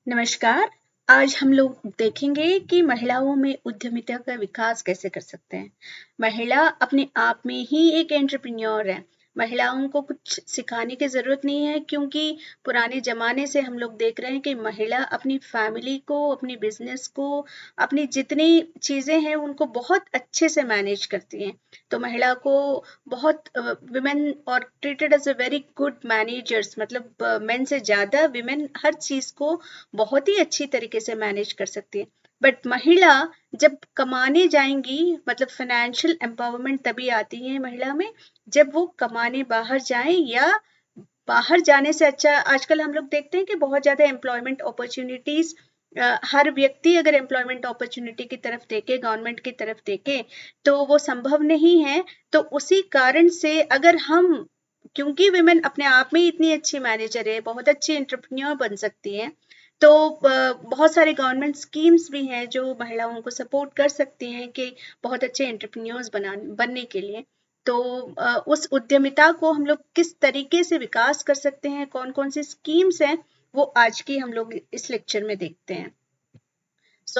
नमस्कार। आज हम लोग देखेंगे कि महिलाओं में उद्यमिता का विकास कैसे कर सकते हैं। महिला अपने आप में ही एक एंटरप्रेन्योर है। महिलाओं को कुछ सिखाने की ज़रूरत नहीं है, क्योंकि पुराने ज़माने से हम लोग देख रहे हैं कि महिला अपनी फैमिली को, अपनी बिजनेस को, अपनी जितनी चीज़ें हैं उनको बहुत अच्छे से मैनेज करती हैं। तो महिला को बहुत विमेन और treated as a very good managers, मतलब मेन से ज़्यादा विमेन हर चीज़ को बहुत ही अच्छी तरीके से मैनेज कर सकती है। बट महिला जब कमाने जाएंगी, मतलब फाइनेंशियल एम्पावरमेंट तभी आती है महिला में जब वो कमाने बाहर जाएं, या बाहर जाने से अच्छा आजकल हम लोग देखते हैं कि बहुत ज़्यादा एम्प्लॉयमेंट अपॉर्चुनिटीज़, हर व्यक्ति अगर एम्प्लॉयमेंट अपॉर्चुनिटी की तरफ देखे, गवर्नमेंट की तरफ देखे, तो वो संभव नहीं है। तो उसी कारण से अगर हम, क्योंकि विमेन अपने आप में इतनी अच्छी मैनेजर है, बहुत अच्छी एंटरप्रेन्योर बन सकती हैं, तो बहुत सारे गवर्नमेंट स्कीम्स भी हैं जो महिलाओं को सपोर्ट कर सकती हैं कि बहुत अच्छे एंटरप्रेन्योर्स बनने के लिए। तो उस उद्यमिता को हम लोग किस तरीके से विकास कर सकते हैं, कौन कौन सी स्कीम्स हैं, वो आज की हम लोग इस लेक्चर में देखते हैं।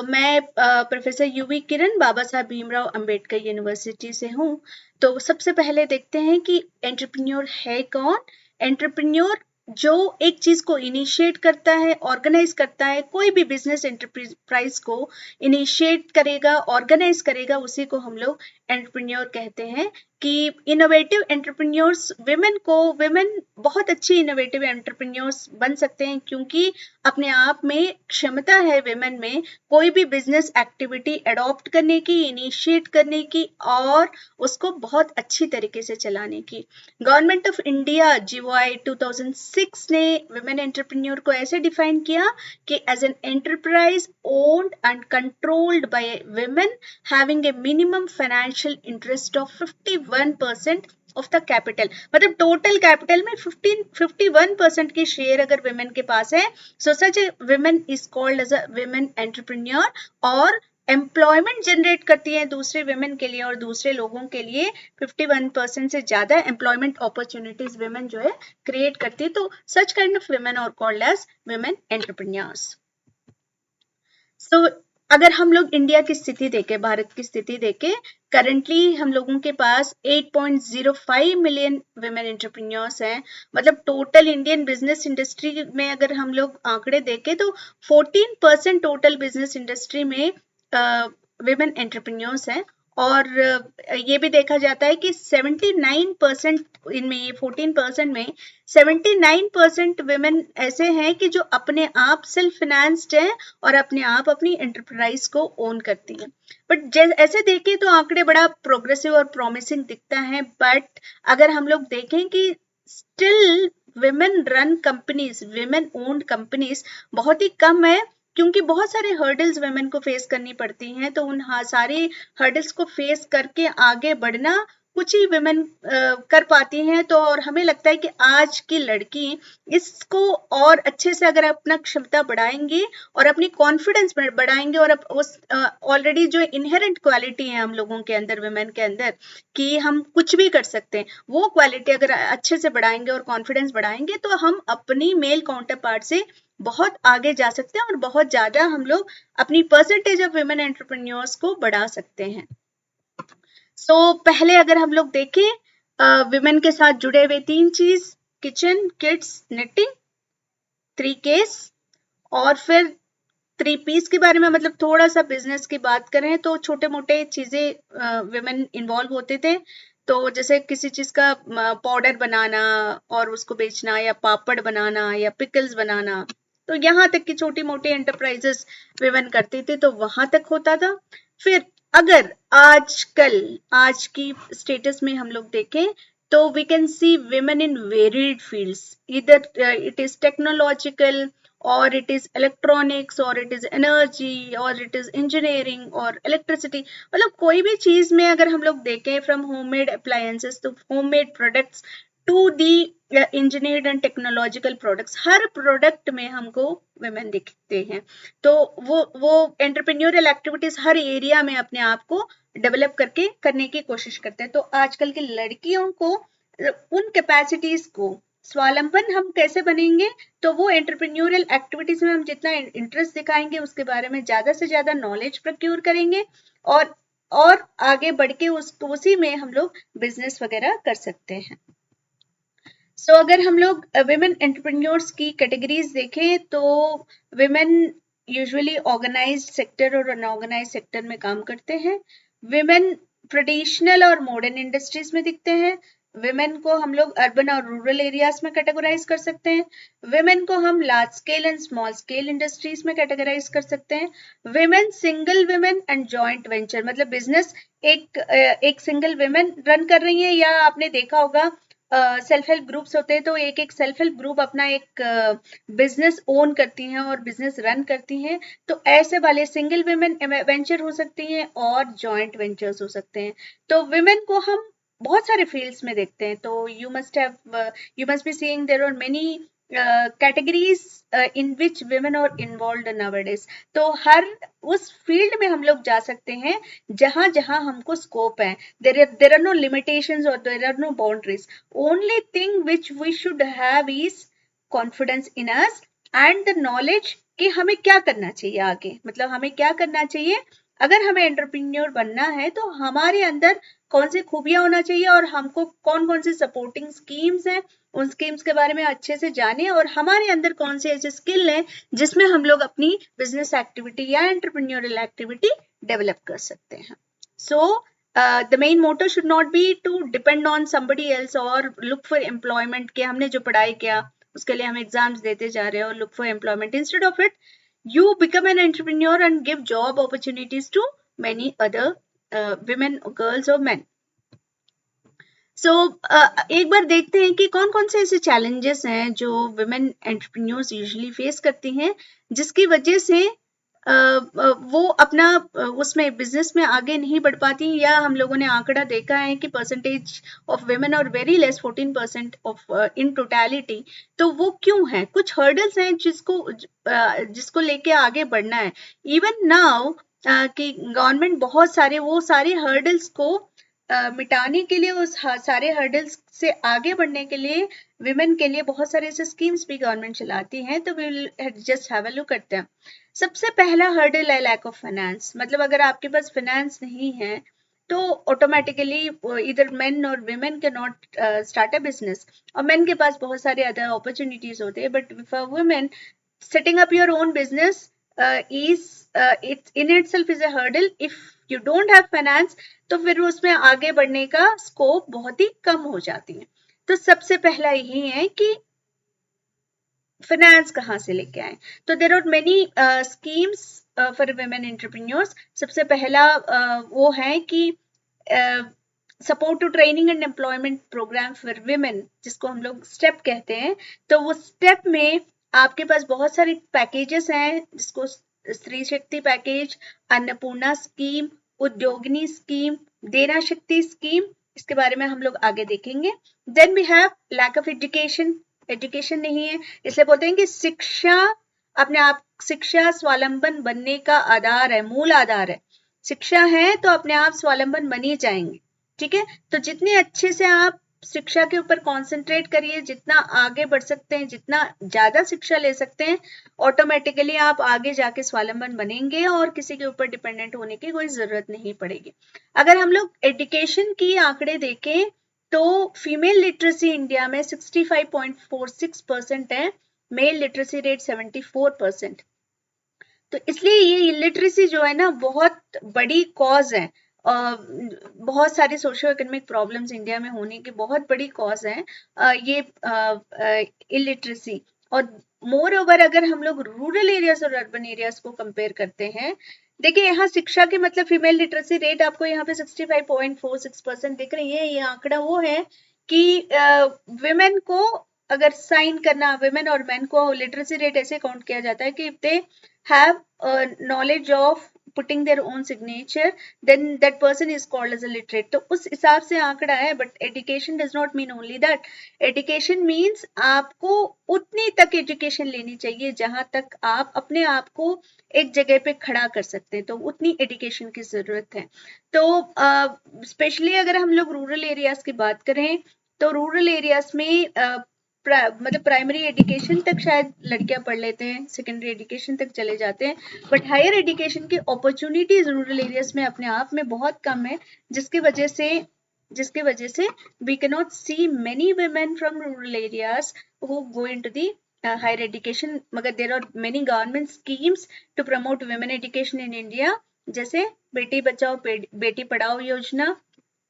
मैं प्रोफेसर यूवी किरण बाबा साहब भीमराव अंबेडकर यूनिवर्सिटी से हूँ। तो सबसे पहले देखते हैं कि एंटरप्रेन्योर है कौन। एंटरप्रेन्योर जो एक चीज को इनिशिएट करता है, ऑर्गेनाइज करता है, कोई भी बिजनेस एंटरप्राइज को इनिशिएट करेगा, ऑर्गेनाइज करेगा, उसी को हम लोग एंटरप्रेन्योर कहते हैं। कि इनोवेटिव एंटरप्रेन्योर्स, विमेन बहुत अच्छी इनोवेटिव एंटरप्रेन्योर्स बन सकते हैं, क्योंकि अपने आप में क्षमता है विमेन में कोई भी बिजनेस एक्टिविटी अडॉप्ट करने की, इनिशिएट करने की और उसको बहुत अच्छी तरीके से चलाने की। गवर्नमेंट ऑफ इंडिया जीओआई 2006 ने विमेन एंटरप्रेन्योर को ऐसे डिफाइन किया कि as an enterprise owned and controlled by women having a minimum financial interest of 51% of the capital. मतलब टोटल कैपिटल में 51% की शेयर अगर विमेन के पास है, so such a women is called as a women entrepreneur. और employment generate करती है दूसरे विमेन के लिए और दूसरे लोगों के लिए। 51% से ज्यादा एम्प्लॉयमेंट अपॉर्चुनिटीज विमेन जो है क्रिएट करती है। तो such kind of women are called as women entrepreneurs. So अगर हम लोग इंडिया की स्थिति देखें, भारत की स्थिति देखें, करंटली हम लोगों के पास 8.05 मिलियन विमेन एंटरप्रेन्योर्स हैं। मतलब टोटल इंडियन बिजनेस इंडस्ट्री में अगर हम लोग आंकड़े देखें तो 14% टोटल बिजनेस इंडस्ट्री में विमेन एंटरप्रेन्योर्स हैं। और ये भी देखा जाता है कि 79% इनमें, ये 14% में 79% विमेन ऐसे हैं कि जो अपने आप सेल्फ फाइनेंस्ड हैं और अपने आप अपनी एंटरप्राइज को ओन करती हैं। बट ऐसे देखें तो आंकड़े बड़ा प्रोग्रेसिव और प्रॉमिसिंग दिखता है। बट अगर हम लोग देखें कि still women run companies, women owned companies बहुत ही कम है, क्योंकि बहुत सारे हर्डल्स वुमेन को फेस करनी पड़ती हैं। तो उन सारे हर्डल्स को फेस करके आगे बढ़ना कुछ ही वुमेन कर पाती हैं। तो और हमें लगता है कि आज की लड़की इसको और अच्छे से अगर अपना क्षमता बढ़ाएंगे और अपनी कॉन्फिडेंस बढ़ाएंगे और उस ऑलरेडी जो इनहेरेंट क्वालिटी है हम लोगों के अंदर, वुमेन के अंदर, कि हम कुछ भी कर सकते हैं, वो क्वालिटी अगर अच्छे से बढ़ाएंगे और कॉन्फिडेंस बढ़ाएंगे तो हम अपनी मेल काउंटर पार्ट से बहुत आगे जा सकते हैं और बहुत ज्यादा हम लोग अपनी परसेंटेज ऑफ वुमेन एंटरप्रेन्योर्स को बढ़ा सकते हैं। पहले अगर हम लोग देखें विमेन के साथ जुड़े हुए 3 चीज, किचन, किड्स, निटिंग, 3 केस, और फिर 3 पीस के बारे में, मतलब थोड़ा सा बिजनेस की बात करें तो छोटे मोटे चीजें विमेन इन्वॉल्व होते थे। तो जैसे किसी चीज का पाउडर बनाना और उसको बेचना, या पापड़ बनाना, या पिकल्स बनाना, तो यहाँ तक की छोटी मोटी एंटरप्राइजेस विमेन करती थी, तो वहां तक होता था। फिर अगर आजकल आज की स्टेटस में हम लोग देखें तो we can see women in varied fields, इधर it is technological, or it is electronics, or it is energy, or it is engineering, or electricity। मतलब कोई भी चीज में अगर हम लोग देखें, from homemade appliances to homemade products to the engineered and technological products, हर प्रोडक्ट में हमको वुमेन दिखते हैं। तो वो एंटरप्रेन्योरियल एक्टिविटीज हर एरिया में अपने आप को डेवलप करने की कोशिश करते हैं। तो आजकल की लड़कियों को उन कैपेसिटीज को स्वावलंबन हम कैसे बनेंगे? तो वो एंटरप्रेन्योरियल एक्टिविटीज में हम जितना इंटरेस्ट दिखाएंगे उसके बारे में ज्यादा से ज्यादा नॉलेज प्रोक्योर करेंगे और आगे बढ़ के उसी में हम लोग बिजनेस वगैरह कर सकते हैं। सो अगर हम लोग विमेन एंटरप्रेन्योर्स की कैटेगरीज देखें तो विमेन यूजुअली ऑर्गेनाइज्ड सेक्टर और अनऑर्गेनाइज्ड सेक्टर में काम करते हैं। विमेन ट्रेडिशनल और मॉडर्न इंडस्ट्रीज में दिखते हैं। विमेन को हम लोग अर्बन और रूरल एरियाज में कैटेगराइज कर सकते हैं। विमेन को हम large scale and small scale industries में कैटेगराइज कर सकते हैं। Women single women and joint venture, मतलब बिजनेस एक सिंगल विमेन रन कर रही है, या आपने देखा होगा सेल्फ हेल्प ग्रुप्स होते हैं तो एक एक सेल्फ हेल्प ग्रुप अपना एक बिजनेस ओन करती हैं और बिजनेस रन करती हैं। तो ऐसे वाले सिंगल विमेन वेंचर हो सकती हैं और जॉइंट वेंचर्स हो सकते हैं। तो विमेन को हम बहुत सारे फील्ड्स में देखते हैं। तो you must be seeing there are many categories in which women are involved nowadays. तो हर उस फील्ड में हम लोग जा सकते हैं जहां जहां हमको स्कोप है। there are no limitations or there are no boundaries. Only thing which we should have is confidence in us and the knowledge कि हमें क्या करना चाहिए आगे, मतलब हमें क्या करना चाहिए। अगर हमें एंटरप्रेन्योर बनना है तो हमारे अंदर कौन सी खूबियां होना चाहिए और हमको कौन कौन सी सपोर्टिंग स्कीम्स हैं, उन स्कीम्स के बारे में अच्छे से जाने और हमारे अंदर कौन से ऐसे स्किल हैं जिसमें हम लोग अपनी बिजनेस एक्टिविटी या एंटरप्रेन्योरल एक्टिविटी डेवलप कर सकते हैं। सो the main motto should not be to depend on somebody else or look for employment कि हमने जो पढ़ाई किया उसके लिए हम एग्जाम्स देते जा रहे हैं और look for employment. Instead of it, you become an entrepreneur and give job opportunities to many other women, girls or men. सो एक बार देखते हैं कि कौन कौन से ऐसे चैलेंजेस हैं जो विमेन एंटरप्रेन्योर्स यूजुअली फेस करती हैं जिसकी वजह से वो अपना उसमें बिजनेस में आगे नहीं बढ़ पाती, या हम लोगों ने आंकड़ा देखा है कि परसेंटेज ऑफ विमेन और very less 14% of in totality. तो वो क्यों है? कुछ हर्डल्स हैं जिसको लेके आगे बढ़ना है। इवन नाउ कि गवर्नमेंट बहुत सारे वो सारे हर्डल्स को मिटाने के लिए, उस सारे हर्डल्स से आगे बढ़ने के लिए विमेन के लिए बहुत सारे ऐसे स्कीम्स भी गवर्नमेंट चलाती है। तो we will just have a look at them. सबसे पहला हर्डल है लैक ऑफ फाइनेंस। मतलब अगर आपके पास फाइनेंस नहीं है तो ऑटोमेटिकली इधर मेन और विमेन के नॉट स्टार्ट अ बिजनेस। और मेन के पास बहुत सारे अदर अपॉर्चुनिटीज होते हैं, but for women setting up your own business it in itself is a hurdle. If you don't have finance तो फिर उसमें आगे बढ़ने का स्कोप बहुत ही कम हो जाती है। तो सबसे पहला यही है कि फाइनेंस कहाँ से लेके आए। तो there are many schemes for women entrepreneurs. सबसे पहला वो है कि support to training and employment programme for women, जिसको हम लोग स्टेप कहते हैं। तो वो स्टेप में आपके पास बहुत सारे पैकेजेस हैं, जिसको स्त्री शक्ति पैकेज, अन्नपूर्णा स्कीम, उद्योगिनी स्कीम, देना शक्ति स्कीम, इसके बारे में हम लोग आगे देखेंगे। Then we have lack of education. Education नहीं है, इसलिए बोलते हैं कि शिक्षा अपने आप, शिक्षा स्वावलंबन बनने का आधार है, मूल आधार है। शिक्षा है तो अपने आप स्वावलंबन बन ही जाएंगे। ठीक है, तो जितने अच्छे से आप शिक्षा के ऊपर कॉन्सेंट्रेट करिए, जितना आगे बढ़ सकते हैं, जितना ज्यादा शिक्षा ले सकते हैं, ऑटोमेटिकली आप आगे जाके स्वावलंबन बनेंगे और किसी के ऊपर डिपेंडेंट होने की कोई जरूरत नहीं पड़ेगी। अगर हम लोग एजुकेशन की आंकड़े देखें तो फीमेल लिटरेसी इंडिया में 65.46% है, मेल लिटरेसी रेट 74%। तो इसलिए ये इलिटरेसी जो है ना बहुत बड़ी कॉज है। बहुत सारी सोशो इकोनॉमिक प्रॉब्लम्स इंडिया में होने की बहुत बड़ी कॉज है ये इलिटरेसी। और मोर ओवर अगर हम लोग रूरल एरियाज और अर्बन एरियाज को कंपेयर करते हैं, देखिए यहाँ शिक्षा के मतलब फीमेल लिटरेसी रेट आपको यहाँ पे 65.46% दिख रही है। ये आंकड़ा वो है कि विमेन को अगर साइन करना, विमेन और मेन को लिटरेसी रेट ऐसे काउंट किया जाता है कि if they have knowledge of putting their own signature then that person is called as a literate। तो उस हिसाब से आंकड़ा है, but education does not mean only that। education means आपको उतनी तक education लेनी चाहिए जहां तक आप अपने आप को एक जगह पे खड़ा कर सकते हैं, तो उतनी education की जरूरत है। तो स्पेशली अगर हम लोग रूरल एरियाज की बात करें तो रूरल एरियाज में मतलब प्राइमरी एजुकेशन तक शायद लड़कियां पढ़ लेते हैं, सेकेंडरी एजुकेशन तक चले जाते हैं, बट हायर एजुकेशन की अपॉर्चुनिटीज रूरल एरियाज में अपने आप में बहुत कम है, जिसकी वजह से we cannot see many women from rural areas who go into the higher education. मगर there are many government schemes to promote women education in India, जैसे बेटी बचाओ बेटी पढ़ाओ योजना,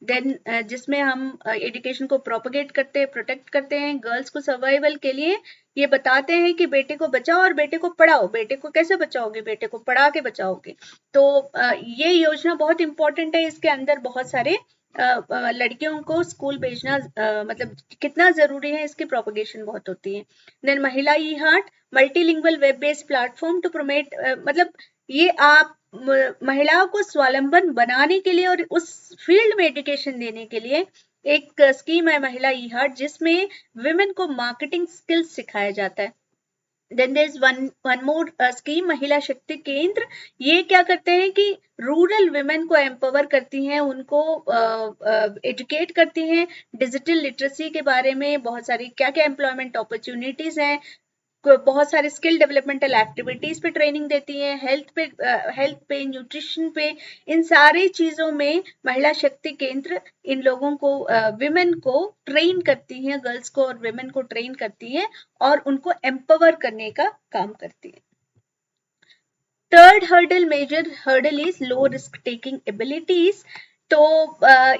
देन जिसमें हम एजुकेशन को प्रोपगेट करते हैं, प्रोटेक्ट करते हैं, गर्ल्स को सर्वाइवल के लिए ये बताते हैं कि बेटे को बचाओ और बेटे को पढ़ाओ। बेटे को कैसे बचाओगे? बेटे को पढ़ा के बचाओगे। तो ये योजना बहुत इंपॉर्टेंट है। इसके अंदर बहुत सारे लड़कियों को स्कूल भेजना मतलब कितना जरूरी है, इसकी प्रोपगेशन बहुत होती है। Then Mahila E Haat multilingual web based platform to promote, मतलब ये आप महिलाओं को स्वावलंबन बनाने के लिए और उस फील्ड में एजुकेशन देने के लिए एक स्कीम है महिला ई हार्ट, जिसमें विमेन को मार्केटिंग स्किल्स सिखाया जाता है। Then there is one more scheme Mahila Shakti केंद्र। ये क्या करते हैं कि रूरल विमेन को एम्पावर करती हैं, उनको एजुकेट करती हैं डिजिटल लिटरेसी के बारे में, बहुत सारी क्या क्या एम्प्लॉयमेंट अपॉर्चुनिटीज हैं, बहुत सारे स्किल डेवलपमेंटल एक्टिविटीज पे ट्रेनिंग देती हैं, हेल्थ पे न्यूट्रिशन पे, इन सारी चीजों में महिला शक्ति केंद्र इन लोगों को विमेन को ट्रेन करती हैं, गर्ल्स को और विमेन को ट्रेन करती हैं और उनको एम्पावर करने का काम करती है। Third hurdle, major hurdle is low risk taking abilities. तो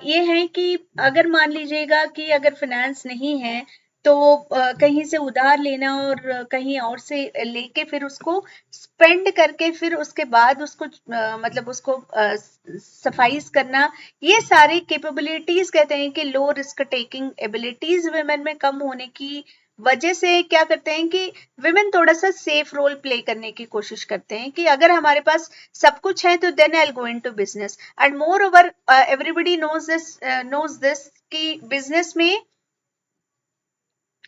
ये है कि अगर मान लीजिएगा कि अगर फाइनेंस नहीं है तो कहीं से उधार लेना और कहीं और से लेके फिर उसको स्पेंड करके फिर उसके बाद उसको मतलब उसको सफाइज करना, ये सारी कैपेबिलिटीज कहते हैं कि लो रिस्क टेकिंग एबिलिटीज विमेन में कम होने की वजह से क्या करते हैं कि विमेन थोड़ा सा सेफ रोल प्ले करने की कोशिश करते हैं कि अगर हमारे पास सब कुछ है तो then I will go into business. And moreover everybody knows this कि बिजनेस में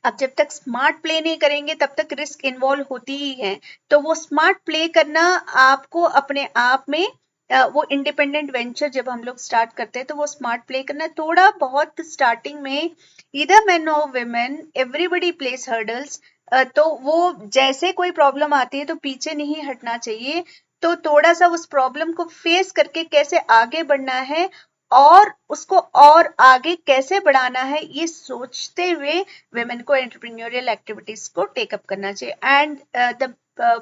अब जब तक स्मार्ट प्ले नहीं करेंगे तब तक रिस्क इन्वॉल्व होती ही है। तो वो स्मार्ट प्ले करना आपको अपने आप में वो इंडिपेंडेंट वेंचर जब हम लोग स्टार्ट करते हैं तो वो स्मार्ट प्ले करना थोड़ा बहुत स्टार्टिंग में ईदर मैन और विमेन एवरीबडी प्लेस हर्डल्स। तो वो जैसे कोई प्रॉब्लम आती है तो पीछे नहीं हटना चाहिए, तो थोड़ा सा उस प्रॉब्लम को फेस करके कैसे आगे बढ़ना है और उसको और आगे कैसे बढ़ाना है, ये सोचते हुए women को entrepreneurial activities को take up करना चाहिए। And the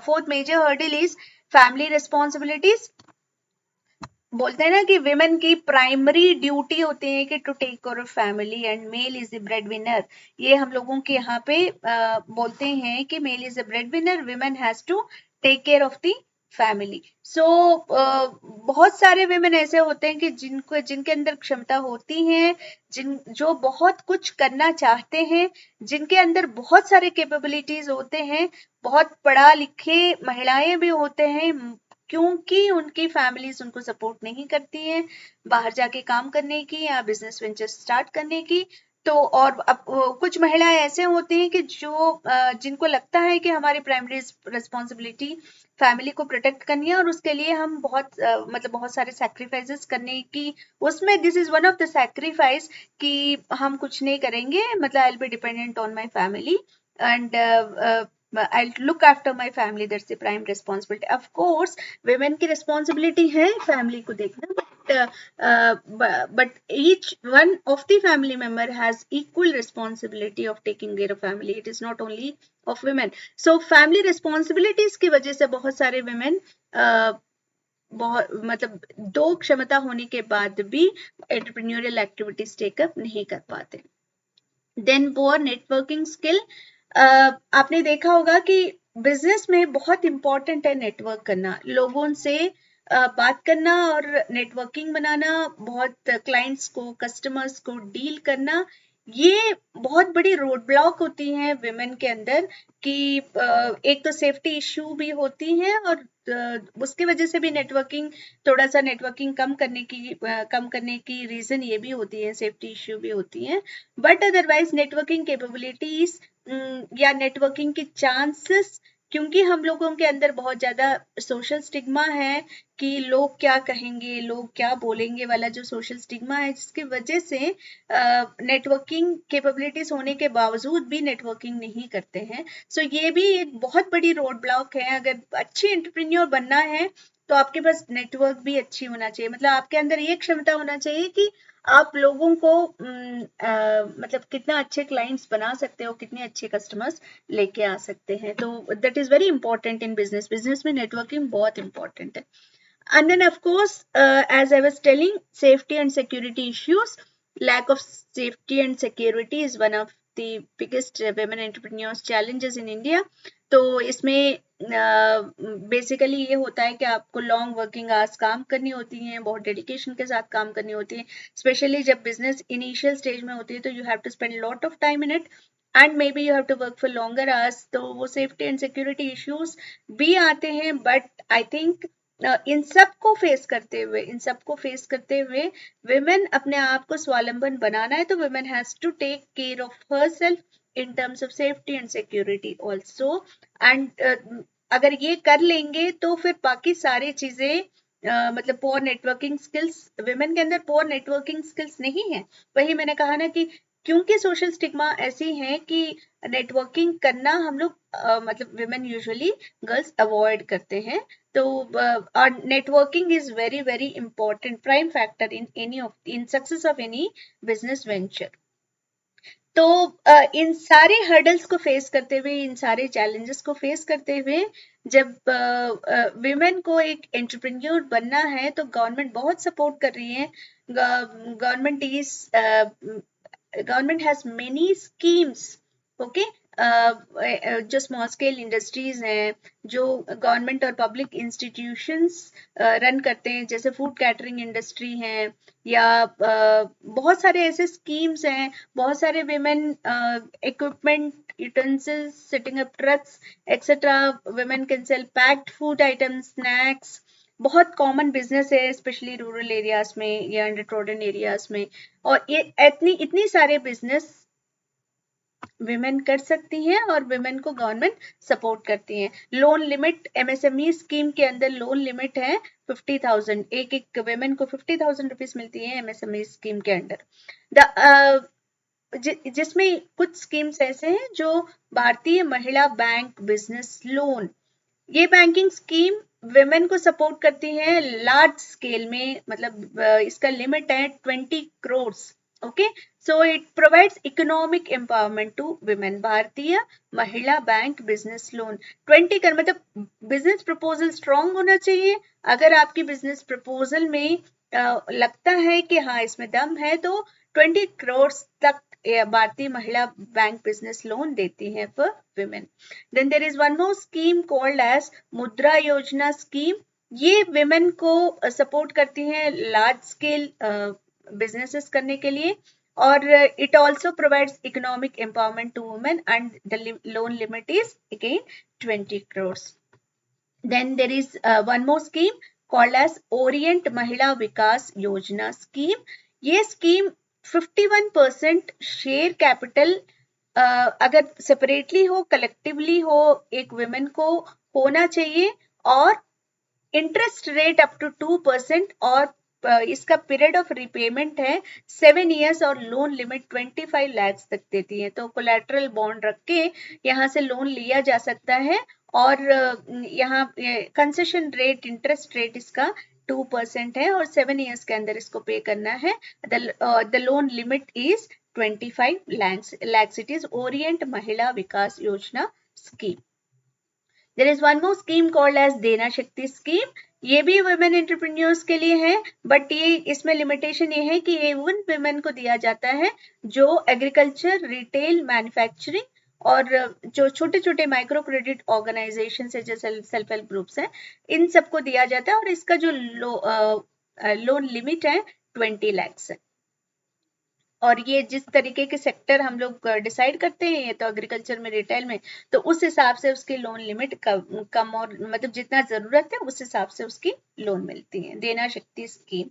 fourth major hurdle is family responsibilities. बोलते हैं ना कि विमेन की प्राइमरी ड्यूटी होती है कि to take care of family and male is the bread winner. ये हम लोगों के यहाँ पे बोलते हैं कि male is the bread winner, women has to take care of the family. So बहुत सारे विमेन ऐसे होते हैं कि जिनके अंदर क्षमता होती है, जो बहुत कुछ करना चाहते हैं, जिनके अंदर बहुत सारे कैपेबिलिटीज होते हैं, बहुत पढ़ा लिखे महिलाएं भी होते हैं, क्योंकि उनकी फैमिलीज उनको सपोर्ट नहीं करती हैं बाहर जाके काम करने की या बिजनेस वेंचर स्टार्ट करने की। तो और अब कुछ महिलाएं ऐसे होती हैं कि जो जिनको लगता है कि हमारी प्राइमरी रिस्पॉन्सिबिलिटी फैमिली को प्रोटेक्ट करनी है और उसके लिए हम मतलब बहुत सारे सैक्रिफाइसेस करने की, उसमें this is one of the sacrifice कि हम कुछ नहीं करेंगे, मतलब I will be dependent on my family and I'll look after my family. That's the prime responsibility. Of course, women की responsibility है family को देखना, but each one of the family member has equal responsibility of taking care of family. It is not only of women. So family responsibilities की वजह से बहुत सारे women बहुत मतलब दो क्षमता होने के बाद भी एंटरप्रेन्योरियल एक्टिविटीज टेकअप नहीं कर पाते। Then poor networking skill. आपने देखा होगा कि बिजनेस में बहुत इंपॉर्टेंट है नेटवर्क करना, लोगों से बात करना और नेटवर्किंग बनाना, बहुत क्लाइंट्स को कस्टमर्स को डील करना, ये बहुत बड़ी रोड ब्लॉक होती हैं विमेन के अंदर कि एक तो सेफ्टी इश्यू भी होती हैं और उसकी वजह से भी नेटवर्किंग थोड़ा सा नेटवर्किंग कम करने की रीजन ये भी होती है, सेफ्टी इश्यू भी होती है। बट अदरवाइज नेटवर्किंग कैपेबिलिटीज या नेटवर्किंग की चांसेस क्योंकि हम लोगों के अंदर बहुत ज्यादा सोशल स्टिग्मा है कि लोग क्या कहेंगे, लोग क्या बोलेंगे वाला जो सोशल स्टिग्मा है, जिसकी वजह से नेटवर्किंग कैपेबिलिटीज होने के बावजूद भी नेटवर्किंग नहीं करते हैं। सो ये भी एक बहुत बड़ी रोड ब्लॉक है। अगर अच्छी एंटरप्रेन्योर बनना है तो आपके पास नेटवर्क भी अच्छी होना चाहिए, मतलब आपके अंदर ये क्षमता होना चाहिए कि आप लोगों को मतलब कितना अच्छे क्लाइंट्स बना सकते हो, कितने अच्छे कस्टमर्स लेके आ सकते हैं। तो that is very important in business. Business में नेटवर्किंग बहुत इंपॉर्टेंट है। And then, of course, as I was telling, safety and security issues. Lack of safety and security is one of the biggest women entrepreneurs challenges in India. तो इसमें basically ये होता है कि आपको लॉन्ग वर्किंग आवर्स काम करनी होती हैं, बहुत डेडिकेशन के साथ काम करनी होती है। स्पेशली जब बिजनेस इनिशियल स्टेज में होती है तो you have to spend lot of time in it and maybe you have to work for longer hours. तो वो सेफ्टी एंड सिक्योरिटी इश्यूज भी आते हैं, बट आई थिंक इन सबको फेस करते हुए women अपने आप को स्वावलंबन बनाना है तो women has to take care of herself in terms of safety and security also, and अगर ये कर लेंगे तो फिर बाकी सारी चीजें मतलब पोअर नेटवर्किंग स्किल्स, विमेन के अंदर पोअर नेटवर्किंग स्किल्स नहीं है। वही मैंने कहा ना कि क्योंकि सोशल स्टिग्मा ऐसी है कि नेटवर्किंग करना हम लोग मतलब विमेन यूजुअली गर्ल्स अवॉइड करते हैं। तो networking is very very important prime factor in success of any business venture. तो इन सारे हर्डल्स को फेस करते हुए, इन सारे चैलेंजेस को फेस करते हुए जब विमेन को एक एंटरप्रेन्योर बनना है तो गवर्नमेंट बहुत सपोर्ट कर रही है। Government has many schemes. Okay, जो स्मॉल स्केल इंडस्ट्रीज हैं, जो गवर्नमेंट और पब्लिक इंस्टीट्यूशंस रन करते हैं, जैसे फूड कैटरिंग इंडस्ट्री है, या बहुत सारे ऐसे स्कीम्स हैं। बहुत सारे women equipment, utensils, setting up trucks etcetera, women can sell packed food items, snacks. बहुत कॉमन बिजनेस है स्पेशली रूरल एरियाज में या अंडर ट्रोडन एरियाज में। और ये इतनी सारे बिजनेस विमेन कर सकती हैं और विमेन को गवर्नमेंट सपोर्ट करती है। लोन लिमिट एमएसएमई स्कीम के अंदर लोन लिमिट है 50,000, एक विमेन को 50,000 रुपीज मिलती है एमएसएमई स्कीम के अंडर। जिसमें कुछ स्कीम्स ऐसे हैं जो भारतीय महिला बैंक बिजनेस लोन, ये बैंकिंग स्कीम विमेन को सपोर्ट करती है लार्ज स्केल में, मतलब इसका लिमिट है 20 crore. Okay, so it provides economic empowerment to women. Bharatiya Mahila bank business loan 20 कर मतलब बिजनेस प्रपोजल स्ट्रॉन्ग होना चाहिए। अगर आपकी बिजनेस प्रपोजल में लगता है कि हाँ इसमें दम है तो 20 करोड़ तक भारतीय महिला बैंक बिजनेस लोन देती है for women. Then there is one more scheme called as मुद्रा योजना स्कीम। ये विमेन को सपोर्ट करती है लार्ज स्केल बिजनेसेस करने के लिए, और it also provides economic empowerment to women and the loan limit is again 20 crores. Then there is one more scheme called as Orient महिला विकास योजना स्कीम। ये स्कीम 51% शेयर कैपिटल अगर सेपरेटली हो, collectively हो, एक विमेन को होना चाहिए, और इंटरेस्ट रेट अप टू 2%, और इसका पीरियड ऑफ रिपेमेंट है 7 years और लोन लिमिट 25 lakhs तक देती है। तो कोलैटरल बॉन्ड रख के यहाँ से लोन लिया जा सकता है, और यहाँ कंसेशन रेट, इंटरेस्ट रेट इसका 2% है और 7 years के अंदर इसको पे करना है। The loan limit is 25 lakhs. It is Orient महिला विकास योजना scheme. There is one more scheme called as देना शक्ति स्कीम। ये भी वुमेन एंटरप्रेन्योर्स के लिए है, बट ये इसमें लिमिटेशन ये है कि ये उन वुमेन को दिया जाता है जो एग्रीकल्चर, रिटेल, मैन्युफैक्चरिंग और जो छोटे छोटे माइक्रो क्रेडिट ऑर्गेनाइजेशन है, जैसे सेल्फ हेल्प ग्रुप्स हैं, इन सबको दिया जाता है। और इसका जो लोन लिमिट है 20 lakhs है। और ये जिस तरीके के सेक्टर हम लोग डिसाइड करते हैं, ये तो एग्रीकल्चर में, रिटेल में, तो उस हिसाब से उसकी लोन लिमिट कम और मतलब जितना जरूरत है उस हिसाब से उसकी लोन मिलती है। देना शक्ति स्कीम।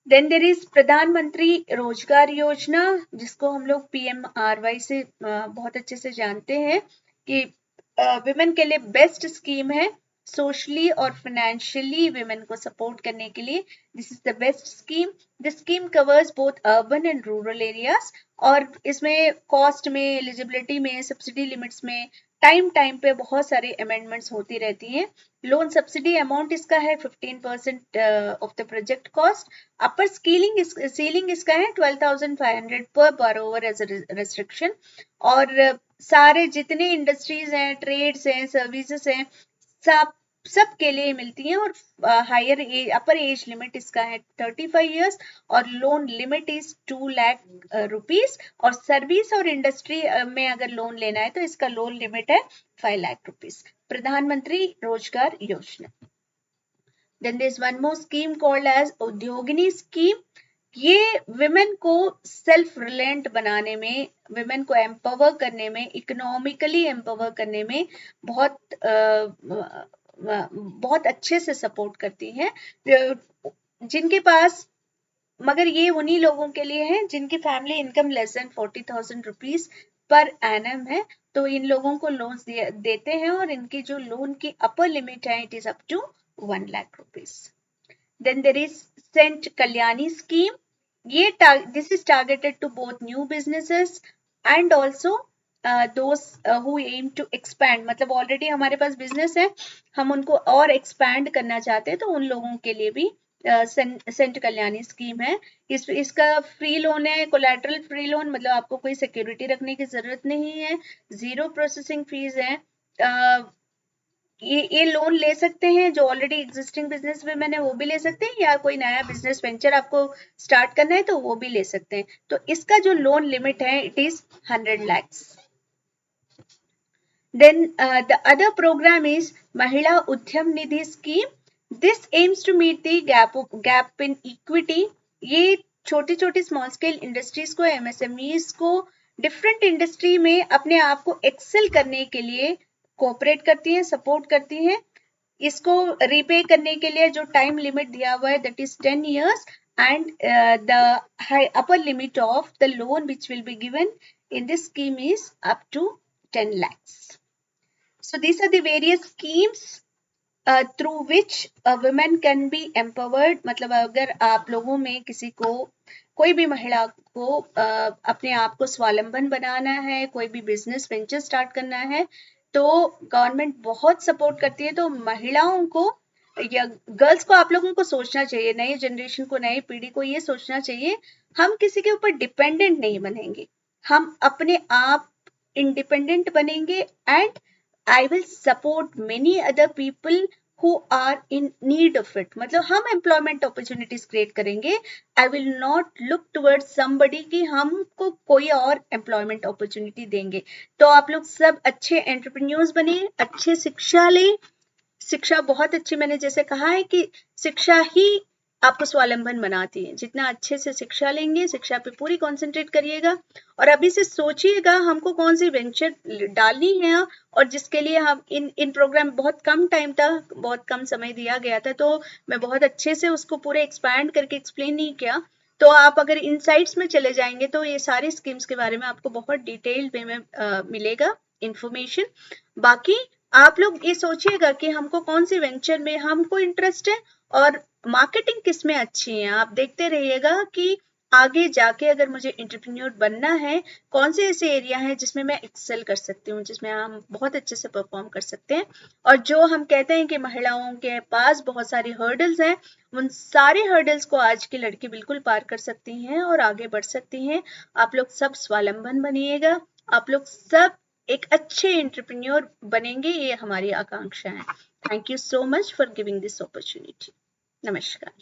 देन देर इज प्रधानमंत्री रोजगार योजना, जिसको हम लोग PMRY से बहुत अच्छे से जानते हैं कि विमेन के लिए बेस्ट स्कीम है, सोशली और फाइनेंशियली विमेन को सपोर्ट करने के लिए this is the best scheme. This scheme covers both urban and rural areas, और इसमें कॉस्ट में, एलिजिबिलिटी में, सब्सिडी लिमिट्स में टाइम पे बहुत सारे अमेंडमेंट्स होती रहती हैं। लोन सब्सिडी अमाउंट इसका है 15% of the project cost. Upper ceiling इसका है 12,500 पर बोरोवर एज अ रेस्ट्रिक्शन। और सारे जितने इंडस्ट्रीज हैं, ट्रेड्स हैं, सर्विसेज हैं, सब के लिए मिलती हैं। और हायर अपर एज लिमिट इसका है 35 इयर्स, और loan limit is 2 lakh rupees. और सर्विस और इंडस्ट्री में अगर लोन लेना है तो इसका लोन लिमिट है 5 लाख रुपीस। प्रधानमंत्री रोजगार योजना। Then there is one more scheme called as Udyogini scheme. ये विमेन को सेल्फ रिलायंट बनाने में, विमेन को एम्पावर करने में, इकोनॉमिकली एम्पावर करने में बहुत अच्छे से सपोर्ट करती है। जिनके पास, मगर ये उन्हीं लोगों के लिए है जिनकी family income less than 40,000 rupees per annum है, तो इन लोगों को लोन्स देते हैं। और इनकी जो लोन की अपर लिमिट है it is up to 1 lakh rupees. Then there is Sent Kalyani scheme. This is targeted to both new businesses and also those who aim to expand. मतलब ऑलरेडी हमारे पास बिजनेस है, हम उनको और एक्सपैंड करना चाहते हैं, तो उन लोगों के लिए भी सेंट कल्याणी स्कीम है। इसका फ्री लोन है, कोलैटरल फ्री लोन, मतलब आपको कोई सिक्योरिटी रखने की जरूरत नहीं है, 0 प्रोसेसिंग फीस है। ये लोन ले सकते हैं जो ऑलरेडी एग्जिस्टिंग बिजनेस वुमेन है वो भी ले सकते हैं, या कोई नया बिजनेस वेंचर आपको स्टार्ट करना है तो वो भी ले सकते हैं। तो इसका जो लोन लिमिट है it is 100 lakhs। Then the other program is Mahila Udhyam Nidhi scheme. This aims to meet the gap in equity. ये छोटी छोटी स्मॉल स्केल इंडस्ट्रीज को, एमएसएमईज को डिफरेंट इंडस्ट्री में अपने आप को एक्सेल करने के लिए कोऑपरेट करती हैं, सपोर्ट करती हैं। इसको रीपे करने के लिए जो टाइम लिमिट दिया हुआ है that is 10 years, and the upper limit of the loan which will be given in this scheme is up to 10 lakhs. So these are the various schemes through which a women can be empowered. मतलब अगर आप लोगों में किसी को, कोई भी महिला को अपने आप को स्वावलंबन बनाना है, कोई भी बिजनेस वेंचर स्टार्ट करना है, तो गवर्नमेंट बहुत सपोर्ट करती है। तो महिलाओं को या गर्ल्स को, आप लोगों को सोचना चाहिए, नई जनरेशन को, नई पीढ़ी को ये सोचना चाहिए, हम किसी के ऊपर डिपेंडेंट नहीं बनेंगे, हम अपने आप इंडिपेंडेंट बनेंगे। And I will support many other people who are in need of it. मतलब हम employment opportunities create करेंगे। I will not look towards somebody कि हमको कोई और employment opportunity देंगे। तो आप लोग सब अच्छे entrepreneurs बने, अच्छे शिक्षा लें। शिक्षा बहुत अच्छी, मैंने जैसे कहा है कि शिक्षा ही आपको स्वावलंबन बनाती है। जितना अच्छे से शिक्षा लेंगे, शिक्षा पे पूरी कंसंट्रेट करिएगा, और अभी से सोचिएगा हमको कौन सी वेंचर डालनी है, और जिसके लिए हम इन प्रोग्राम बहुत कम टाइम था, बहुत कम समय दिया गया था, तो मैं बहुत अच्छे से उसको पूरे एक्सपैंड करके एक्सप्लेन नहीं किया। तो आप अगर इनसाइट्स में चले जाएंगे तो ये सारी स्कीम्स के बारे में आपको बहुत डिटेल्ड वे में मिलेगा इंफॉर्मेशन। बाकी आप लोग ये सोचिएगा कि हमको कौन सी वेंचर में हमको इंटरेस्ट है और मार्केटिंग किस में अच्छी है। आप देखते रहिएगा कि आगे जाके अगर मुझे एंटरप्रेन्योर बनना है, कौन से ऐसे एरिया है जिसमें मैं एक्सेल कर सकती हूँ, जिसमें हम बहुत अच्छे से परफॉर्म कर सकते हैं। और जो हम कहते हैं कि महिलाओं के पास बहुत सारी हर्डल्स हैं, उन सारे हर्डल्स को आज की लड़की बिल्कुल पार कर सकती हैं और आगे बढ़ सकती हैं। आप लोग सब स्वावलंबन बनिएगा, आप लोग सब एक अच्छे एंटरप्रेन्योर बनेंगे, ये हमारी आकांक्षा है। Thank you so much for giving this opportunity. नमस्कार।